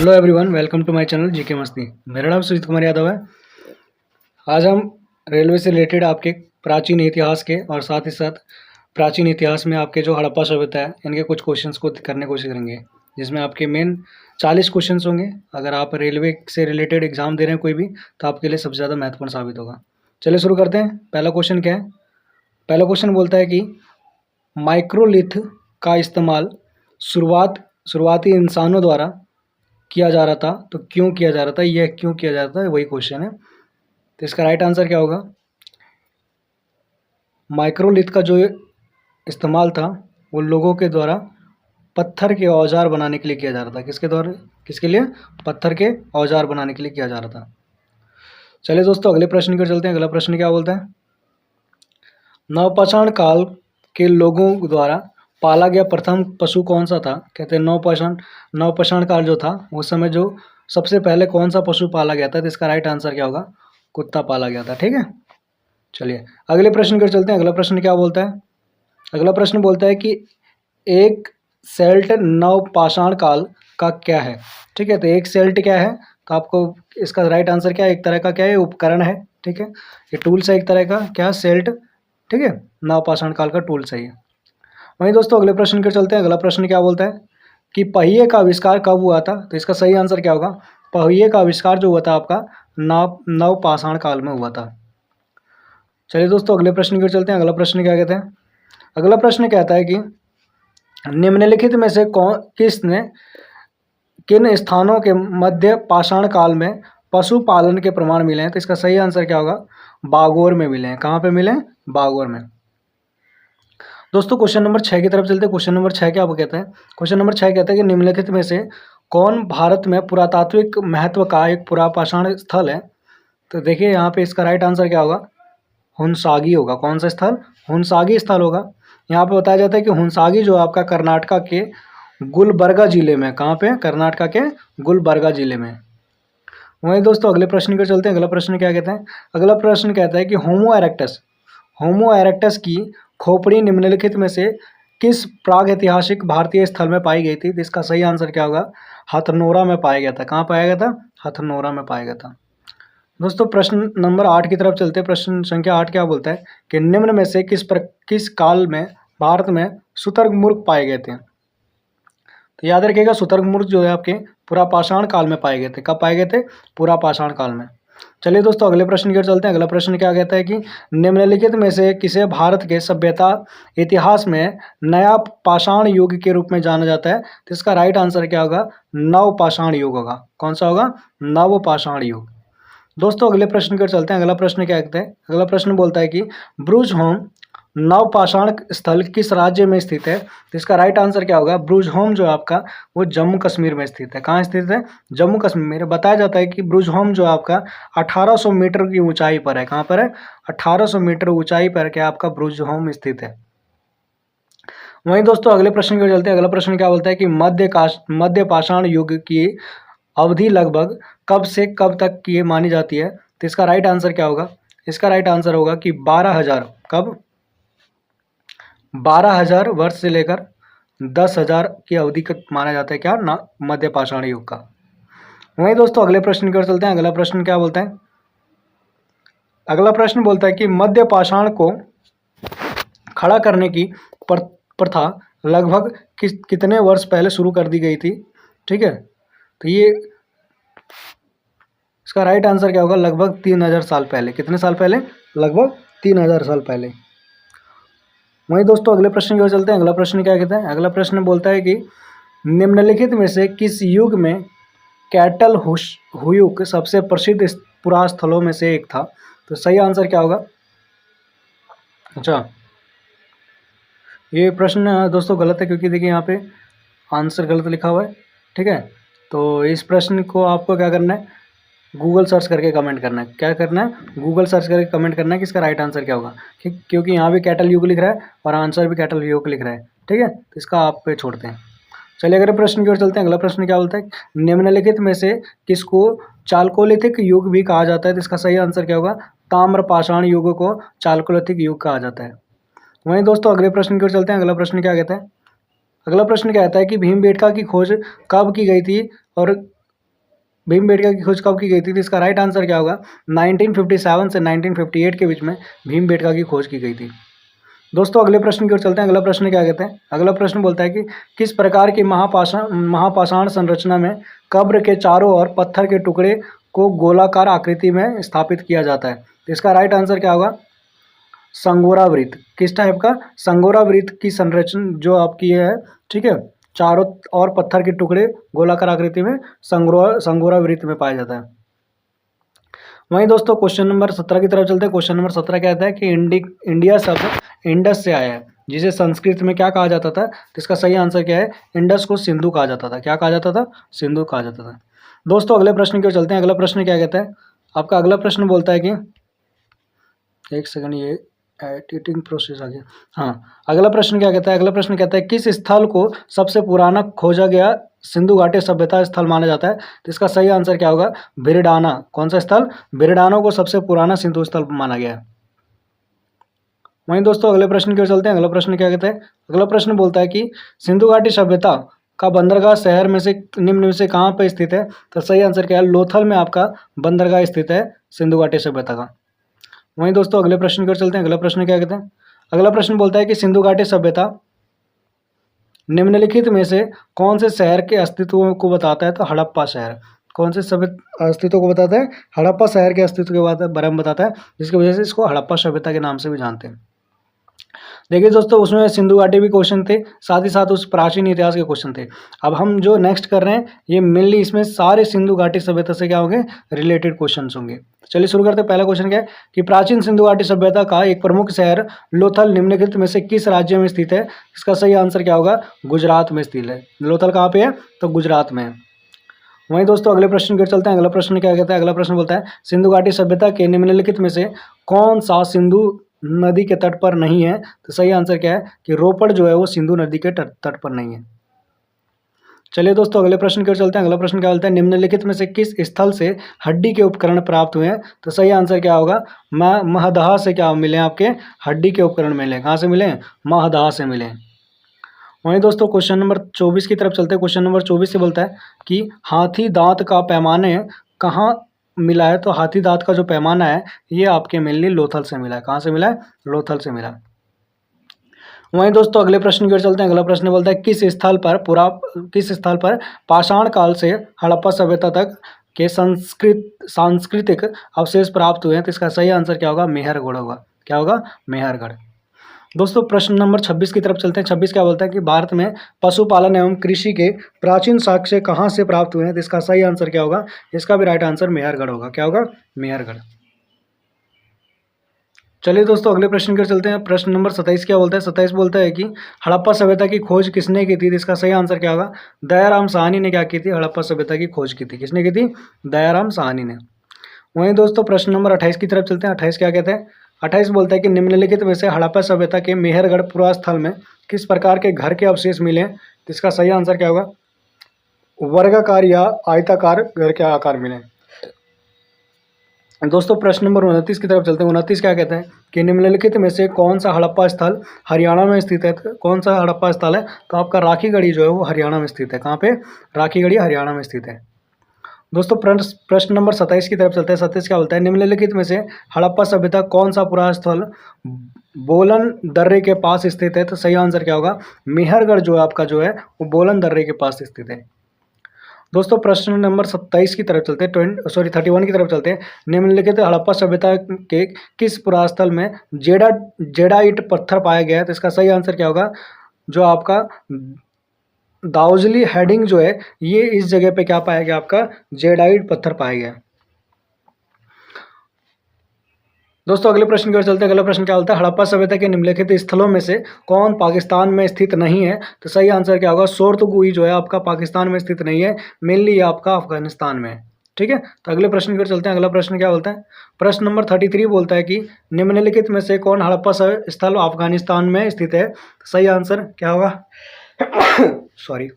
Hello everyone, welcome to my channel GK Masti. मेरा नाम सुजीत कुमार यादव है। आज हम रेलवे से रिलेटेड आपके प्राचीन इतिहास के और साथ ही साथ प्राचीन इतिहास में आपके जो हड़प्पा सभ्यता है इनके कुछ क्वेश्चंस को करने की कोशिश करेंगे, जिसमें आपके मेन 40 क्वेश्चंस होंगे। अगर आप रेलवे से रिलेटेड एग्जाम दे रहे हैं कोई भी, तो आपके लिए सबसे ज़्यादा महत्वपूर्ण साबित होगा। चलिए शुरू करते हैं। पहला क्वेश्चन क्या है? पहला क्वेश्चन बोलता है कि माइक्रोलिथ का इस्तेमाल शुरुआती इंसानों द्वारा किया जा रहा था, तो क्यों किया जा रहा था, यह क्यों किया जा रहा था, वही क्वेश्चन है। तो इसका राइट आंसर क्या होगा? माइक्रोलिथ का जो इस्तेमाल था वो लोगों के द्वारा पत्थर के औजार बनाने के लिए किया जा रहा था। किसके द्वारा? किसके लिए? पत्थर के औजार बनाने के लिए किया जा रहा था। चलिए दोस्तों, अगले प्रश्न की ओर चलते हैं। अगला प्रश्न क्या बोलता है? नवपाषाण काल के लोगों द्वारा पाला गया प्रथम पशु कौन सा था? कहते हैं नवपाषाण काल जो था उस समय जो सबसे पहले कौन सा पशु पाला गया था? तो इसका राइट आंसर क्या होगा? कुत्ता पाला गया था। ठीक है, चलिए अगले प्रश्न की ओर चलते हैं। अगला प्रश्न क्या बोलता है? अगला प्रश्न बोलता है कि एक सेल्ट नवपाषाण काल का क्या है? ठीक है, तो एक सेल्ट क्या है? तो आपको इसका राइट आंसर क्या है? एक तरह का क्या है? उपकरण है। ठीक है, ये टूल्स है एक तरह का। क्या? सेल्ट। ठीक है, नवपाषाण काल का टूल्स है ये। वहीं दोस्तों अगले प्रश्न की चलते हैं। अगला प्रश्न क्या बोलता है कि पहिए का आविष्कार कब हुआ था? तो इसका सही आंसर क्या होगा? पहिए का आविष्कार जो हुआ था आपका नवपाषाण काल में हुआ था। चलिए दोस्तों अगले प्रश्न की चलते हैं। अगला प्रश्न क्या कहते हैं? अगला प्रश्न कहता है कि निम्नलिखित में से किन स्थानों के मध्य पाषाण काल में पशुपालन के प्रमाण मिले हैं? तो इसका सही आंसर क्या होगा? बागोर में मिले हैं। कहाँ पे मिले हैं? बागोर में। दोस्तों क्वेश्चन नंबर 6 की तरफ चलते हैं। क्वेश्चन नंबर 6 क्या कहता है? क्वेश्चन नंबर 6 कहता है कि निम्नलिखित में से कौन भारत में पुरातात्विक महत्व का एक पुरापाषाण स्थल है? तो देखिए यहाँ पे इसका राइट आंसर क्या होगा? हुंसागी होगा। कौन सा स्थल? हुंसागी स्थल होगा। यहाँ पे बताया जाता है कि हुंसागी जो आपका कर्नाटका के गुलबर्गा जिले में, कहाँ पे? कर्नाटका के गुलबर्गा जिले में। वहीं दोस्तों अगले प्रश्न की चलते हैं। अगला प्रश्न क्या कहते हैं? अगला प्रश्न कहता है कि होमो इरेक्टस की खोपड़ी निम्नलिखित में से किस प्रागैतिहासिक भारतीय स्थल में पाई गई थी? तो इसका सही आंसर क्या होगा? हथनोरा में पाया गया था। कहाँ पाया गया था? हथनोरा में पाया गया था। दोस्तों प्रश्न नंबर 8 की तरफ चलते हैं। प्रश्न संख्या 8 क्या बोलता है कि निम्न में से किस काल में भारत में शुतुरमुर्ग पाए गए थे? तो याद रखिएगा, शुतुरमुर्ग जो है आपके पुरापाषाण काल में पाए गए थे। कब पाए गए थे? पुरापाषाण काल में। चलिए दोस्तों अगले प्रश्न की ओर चलते हैं। अगला प्रश्न क्या कहता है कि निम्नलिखित में से किसे भारत के सभ्यता इतिहास में नया पाषाण युग के रूप में जाना जाता है? तो इसका राइट आंसर क्या होगा? नवपाषाण युग होगा। कौन सा होगा? नवपाषाण युग। दोस्तों अगले प्रश्न की ओर चलते हैं। अगला प्रश्न क्या कहता है? अगला प्रश्न बोलता है कि ब्रुज होम नवपाषाण स्थल किस राज्य में स्थित है? तो इसका राइट आंसर क्या होगा? ब्रुज होम जो आपका वो जम्मू कश्मीर में स्थित है। कहाँ स्थित है? जम्मू कश्मीर में। बताया जाता है कि ब्रुज होम जो आपका 1800 मीटर की ऊंचाई पर है। कहाँ पर है? 1800 मीटर ऊंचाई पर क्या आपका ब्रुज होम स्थित है। वहीं दोस्तों अगले प्रश्न की ओर चलते हैं। अगला प्रश्न क्या बोलता है कि मध्य पाषाण युग की अवधि लगभग कब से कब तक की मानी जाती है? तो इसका राइट आंसर क्या होगा? इसका राइट आंसर होगा कि 12,000। कब? 12,000 वर्ष से लेकर 10,000 की अवधि का माना जाता है। क्या ना? मध्य पाषाण युग का। वहीं दोस्तों अगले प्रश्न की ओर चलते हैं। अगला प्रश्न क्या बोलता है? अगला प्रश्न बोलता है कि मध्य पाषाण को खड़ा करने की प्रथा लगभग कितने वर्ष पहले शुरू कर दी गई थी? ठीक है, तो ये इसका राइट आंसर क्या होगा? लगभग 3,000 साल पहले। कितने साल पहले? लगभग 3,000 साल पहले। वहीं दोस्तों अगले प्रश्न की ओर चलते हैं। अगला प्रश्न क्या कहता है? अगला प्रश्न बोलता है कि निम्नलिखित में से किस युग में कैटल हुयुक सबसे प्रसिद्ध पुरास्थलों में से एक था? तो सही आंसर क्या होगा? अच्छा, ये प्रश्न दोस्तों गलत है, क्योंकि देखिए यहाँ पे आंसर गलत लिखा हुआ है। ठीक है, तो इस प्रश्न को आपको क्या करना है? गूगल सर्च करके कमेंट करना है। क्या करना है? गूगल सर्च करके कमेंट करना है कि इसका राइट आंसर क्या होगा। ठीक, क्योंकि यहाँ भी कैटल युग लिख रहा है और आंसर भी कैटल युग लिख रहा है। ठीक है, तो इसका आप पे छोड़ते हैं। चलिए अगले प्रश्न की ओर चलते हैं। अगला प्रश्न क्या बोलता है? निम्नलिखित में से किसको चालकोलिथिक युग भी कहा जाता है? तो इसका सही आंसर क्या होगा? ताम्रपाषाण युग को चालकोलिथिक युग कहा जाता है। वहीं दोस्तों अगले प्रश्न की ओर चलते हैं। अगला प्रश्न क्या कहता है? अगला प्रश्न क्या कहता है कि भीमबेटका की खोज कब की गई थी और भीमबेटका की खोज कब की गई थी? तो इसका राइट आंसर क्या होगा? 1957 से 1958 के बीच में भीमबेटका की खोज की गई थी। दोस्तों अगले प्रश्न की ओर चलते हैं। अगला प्रश्न क्या कहते हैं? अगला प्रश्न बोलता है कि किस प्रकार की महापाषाण संरचना में कब्र के चारों ओर पत्थर के टुकड़े को गोलाकार आकृति में स्थापित किया जाता है? तो इसका राइट आंसर क्या होगा? संगोरा वृत्त। किस टाइप का? संगोरा वृत्त की संरचना जो आपकी है, ठीक है, चारों और पत्थर के टुकड़े गोलाकार आकृति में संगोरा वृत्त में पाया जाता है। वहीं दोस्तों क्वेश्चन नंबर 17 की तरफ चलते हैं। क्वेश्चन नंबर 17 कहता है कि इंडिया शब्द इंडस से आया है, जिसे संस्कृत में क्या कहा जाता था? तो इसका सही आंसर क्या है? इंडस को सिंधु कहा जाता था। क्या कहा जाता था? सिंधु कहा जाता था। दोस्तों अगले प्रश्न की ओर चलते हैं। अगला प्रश्न क्या कहता है? आपका अगला प्रश्न बोलता है कि एक सेकंड, ये एडिटिंग प्रोसेस आ गया। हाँ, अगला प्रश्न क्या कहता है? अगला प्रश्न कहता है किस स्थल को सबसे पुराना खोजा गया सिंधु घाटी सभ्यता स्थल माना जाता है? तो इसका सही आंसर क्या होगा? भिरडाना। कौन सा स्थल? भिरडाना को सबसे पुराना सिंधु स्थल माना गया है। वहीं दोस्तों अगले प्रश्न की ओर चलते हैं। अगला प्रश्न क्या कहता है? अगला प्रश्न बोलता है कि सिंधु घाटी सभ्यता का बंदरगाह शहर में से निम्न में से कहाँ पर स्थित है? तो सही आंसर क्या है? लोथल में आपका बंदरगाह स्थित है सिंधु घाटी सभ्यता का। वहीं दोस्तों अगले प्रश्न की ओर चलते हैं। अगला प्रश्न क्या कहते हैं? अगला प्रश्न बोलता है कि सिंधु घाटी सभ्यता निम्नलिखित में से कौन से शहर के अस्तित्व को बताता है? तो हड़प्पा शहर। कौन से सभ्यता अस्तित्व को बताता है? हड़प्पा शहर के अस्तित्व के बारे में बताता है, जिसकी वजह से इसको हड़प्पा सभ्यता के नाम से भी जानते हैं। देखिए दोस्तों, उसमें सिंधु घाटी भी क्वेश्चन थे, साथ ही साथ उस प्राचीन इतिहास के क्वेश्चन थे। अब हम जो नेक्स्ट कर रहे हैं ये मेनली इसमें सारे सिंधु घाटी सभ्यता से क्या होंगे? रिलेटेड क्वेश्चन होंगे। चलिए शुरू करते हैं। पहला क्वेश्चन क्या है कि प्राचीन सिंधु घाटी सभ्यता का एक प्रमुख शहर लोथल निम्नलिखित में से किस राज्य में स्थित है? इसका सही आंसर क्या होगा? गुजरात में स्थित है। लोथल कहाँ पे है? तो गुजरात में है। वहीं दोस्तों अगले प्रश्न की ओर चलते हैं। अगला प्रश्न क्या कहता है? अगला प्रश्न बोलता है सिंधु घाटी सभ्यता के निम्नलिखित में से कौन सा सिंधु नदी के तट पर नहीं है? तो सही आंसर क्या है कि रोपड़ जो है वो सिंधु नदी के तट पर नहीं है। चलिए दोस्तों अगले प्रश्न की ओर चलते हैं। अगला प्रश्न क्या बोलता है? निम्नलिखित में से किस स्थल से हड्डी के उपकरण प्राप्त हुए हैं? तो सही आंसर क्या होगा? महदहा से क्या मिले? आपके हड्डी के उपकरण मिले। कहाँ से मिले? महदहा से मिले। वहीं दोस्तों क्वेश्चन नंबर 24 की तरफ चलते हैं। क्वेश्चन नंबर 24 से बोलता है कि हाथी दांत का पैमाने कहाँ मिला है? तो हाथी दांत का जो पैमाना है ये आपके मेनली लोथल से मिला है। कहाँ से मिला है? लोथल से मिला है। वहीं दोस्तों अगले प्रश्न की ओर चलते हैं। अगला प्रश्न बोलता है किस स्थल पर पाषाण काल से हड़प्पा सभ्यता तक के सांस्कृतिक अवशेष प्राप्त हुए हैं? तो इसका सही आंसर क्या होगा? मेहरगढ़ होगा। क्या होगा? मेहरगढ़। दोस्तों प्रश्न नंबर 26 की तरफ चलते हैं। 26 क्या बोलता है कि भारत में पशुपालन एवं कृषि के प्राचीन साक्ष्य कहाँ से प्राप्त हुए हैं? तो इसका सही आंसर क्या होगा? इसका भी राइट आंसर मेहरगढ़ होगा। क्या होगा? मेहरगढ़। चलिए दोस्तों अगले प्रश्न की ओर चलते हैं। प्रश्न नंबर 27 क्या बोलता है? 27 बोलता है कि हड़प्पा सभ्यता की खोज किसने की थी? इसका सही आंसर क्या होगा? दयाराम साहनी ने क्या की थी? हड़प्पा सभ्यता की खोज की थी। किसने की थी? दयाराम साहनी ने। वहीं दोस्तों प्रश्न नंबर 28 की तरफ चलते हैं। 28 क्या कहते हैं? 28 बोलता है कि निम्नलिखित में से हड़प्पा सभ्यता के मेहरगढ़ पुरास्थल में किस प्रकार के घर के अवशेष मिले हैं? तो इसका सही आंसर क्या होगा? वर्गाकार या आयताकार घर के आकार मिले। दोस्तों प्रश्न नंबर 29 की तरफ चलते हैं। 29 क्या कहते हैं कि निम्नलिखित में से कौन सा हड़प्पा स्थल हरियाणा में स्थित है? कौन सा हड़प्पा स्थल है? तो आपका राखीगढ़ी जो है वो हरियाणा में स्थित है। कहाँ पे? राखीगढ़ी हरियाणा में स्थित है। दोस्तों प्रश्न नंबर 27 की तरफ चलते हैं। 27 क्या बोलता है? निम्नलिखित में से हड़प्पा सभ्यता कौन सा पुरास्थल बोलन दर्रे के पास स्थित है? तो सही आंसर क्या होगा? मेहरगढ़ जो आपका जो है वो बोलन दर्रे के पास स्थित है। दोस्तों प्रश्न नंबर 27 की तरफ चलते हैं। 31 की तरफ चलते हैं। निम्नलिखित हड़प्पा सभ्यता के किस पुरास्थल में जेडाइट पत्थर पाया गया है? तो इसका सही आंसर क्या होगा? जो आपका दाउजली हेडिंग जो है ये इस जगह पे क्या पाया गया? आपका जेडाइट पत्थर पाया गया। दोस्तों अगले प्रश्न की ओर चलते हैं। अगला प्रश्न क्या बोलता है? हड़प्पा सभ्यता के निम्नलिखित स्थलों में से कौन पाकिस्तान में स्थित नहीं है? तो सही आंसर क्या होगा? सोर्तगुई जो है आपका पाकिस्तान में स्थित नहीं है, मेनली ये आपका अफगानिस्तान में है। ठीक है, तो अगले प्रश्न की ओर चलते हैं। अगला प्रश्न क्या बोलता है? प्रश्न नंबर 33 बोलता है कि निम्नलिखित में से कौन हड़प्पा स्थल अफगानिस्तान में स्थित है? सही आंसर क्या होगा? सॉरी,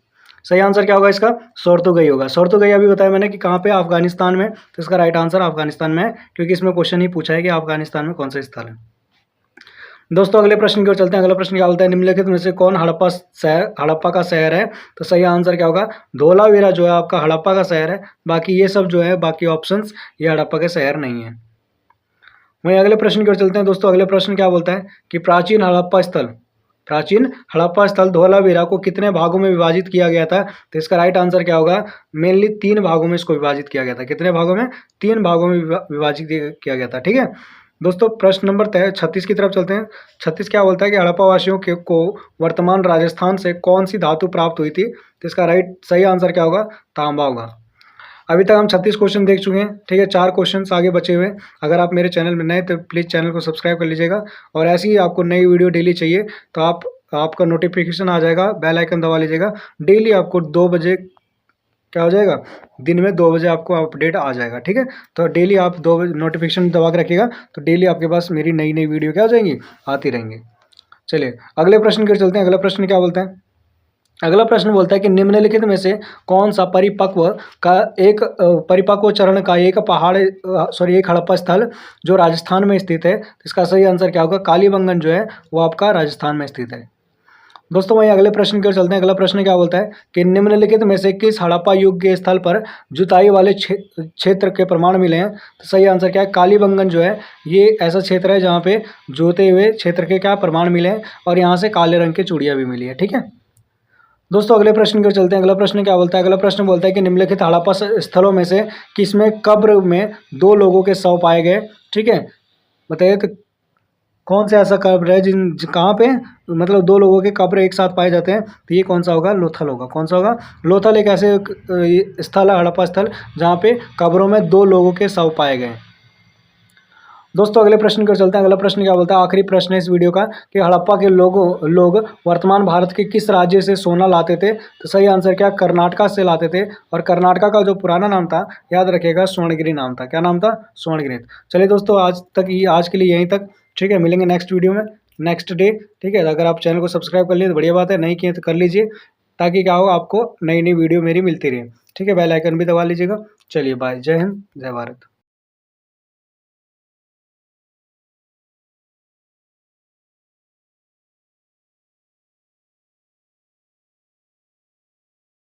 सही आंसर क्या होगा इसका? सोर्तुगई होगा। सोर्तुगई अभी बताया मैंने कि कहाँ पे? अफगानिस्तान में। तो इसका राइट आंसर अफगानिस्तान में है, क्योंकि इसमें क्वेश्चन ही पूछा है कि अफगानिस्तान में कौन सा स्थल है। दोस्तों अगले प्रश्न की ओर चलते हैं। अगला प्रश्न क्या बोलता है, निम्नलिखित में से कौन हड़प्पा का शहर है? तो सही आंसर क्या होगा, धोलावीरा जो है आपका हड़प्पा का शहर है। बाकी ये सब जो है, बाकी ऑप्शंस ये हड़प्पा के शहर नहीं है। वहीं अगले प्रश्न की ओर चलते हैं। दोस्तों अगले प्रश्न क्या बोलता है कि प्राचीन हड़प्पा स्थल धोलावीरा को कितने भागों में विभाजित किया गया था? तो इसका राइट आंसर क्या होगा, मेनली 3 भागों में इसको विभाजित किया गया था। कितने भागों में? 3 भागों में विभाजित किया गया था। ठीक है दोस्तों, प्रश्न नंबर 36 की तरफ चलते हैं। 36 क्या बोलता है कि हड़प्पा वासियों को वर्तमान राजस्थान से कौन सी धातु प्राप्त हुई थी? तो इसका सही आंसर क्या होगा, तांबा होगा। अभी तक हम 36 क्वेश्चन देख चुके हैं। ठीक है, 4 क्वेश्चन आगे बचे हुए हैं। अगर आप मेरे चैनल में नए तो प्लीज़ चैनल को सब्सक्राइब कर लीजिएगा, और ऐसी ही आपको नई वीडियो डेली चाहिए तो आपका नोटिफिकेशन आ जाएगा, बेल आइकन दबा लीजिएगा। डेली आपको 2 बजे क्या हो जाएगा, दिन में 2 बजे आपको अपडेट आ जाएगा। ठीक है, तो डेली आप 2 बजे नोटिफिकेशन दबा के रखिएगा, तो डेली आपके पास मेरी नई नई वीडियो क्या हो जाएंगी, आती रहेंगी। चलिए अगले प्रश्न की ओर चलते हैं। अगला प्रश्न क्या बोलता है, अगला प्रश्न बोलता है कि निम्नलिखित में से कौन सा परिपक्व चरण का एक हड़प्पा स्थल जो राजस्थान में स्थित है? इसका सही आंसर क्या होगा, कालीबंगन जो है वो आपका राजस्थान में स्थित है। दोस्तों वहीं अगले प्रश्न की ओर चलते हैं। अगला प्रश्न क्या बोलता है कि निम्नलिखित में से किस हड़प्पा युग के स्थल पर जुताई वाले क्षेत्र के प्रमाण मिले हैं? तो सही आंसर क्या है, कालीबंगन जो है ये ऐसा क्षेत्र है जहाँ पे जोते हुए क्षेत्र के क्या प्रमाण मिले हैं, और यहाँ से काले रंग की चूड़ियाँ भी मिली है। ठीक है दोस्तों, अगले प्रश्न की ओर चलते हैं। अगला प्रश्न क्या बोलता है, अगला प्रश्न बोलता है कि निम्नलिखित हड़प्पा स्थलों में से किसमें कब्र में 2 लोगों के शव पाए गए? ठीक है, बताइए कि कौन सा ऐसा कब्र है कहाँ पे मतलब 2 लोगों के कब्र एक साथ पाए जाते हैं? तो ये कौन सा होगा, लोथल होगा। कौन सा होगा, लोथल एक ऐसे स्थल है, हड़प्पा स्थल, जहाँ पे कब्रों में 2 लोगों के शव पाए गए। दोस्तों अगले प्रश्न की ओर चलते हैं। अगला प्रश्न क्या बोलता है, आखिरी प्रश्न है इस वीडियो का, कि हड़प्पा के लोग वर्तमान भारत के किस राज्य से सोना लाते थे? तो सही आंसर क्या, कर्नाटका से लाते थे। और कर्नाटका का जो पुराना नाम था, याद रखिएगा, स्वर्णगिरी नाम था। क्या नाम था, स्वर्णगिरी। चलिए दोस्तों, आज के लिए यहीं तक। ठीक है, मिलेंगे नेक्स्ट वीडियो में, नेक्स्ट डे। ठीक है, अगर आप चैनल को सब्सक्राइब कर लिए तो बढ़िया बात है, नहीं किए तो कर लीजिए, ताकि क्या हो, आपको नई नई वीडियो मेरी मिलती रहे। ठीक है, बेल आइकन भी दबा लीजिएगा। चलिए बाय, जय हिंद, जय भारत।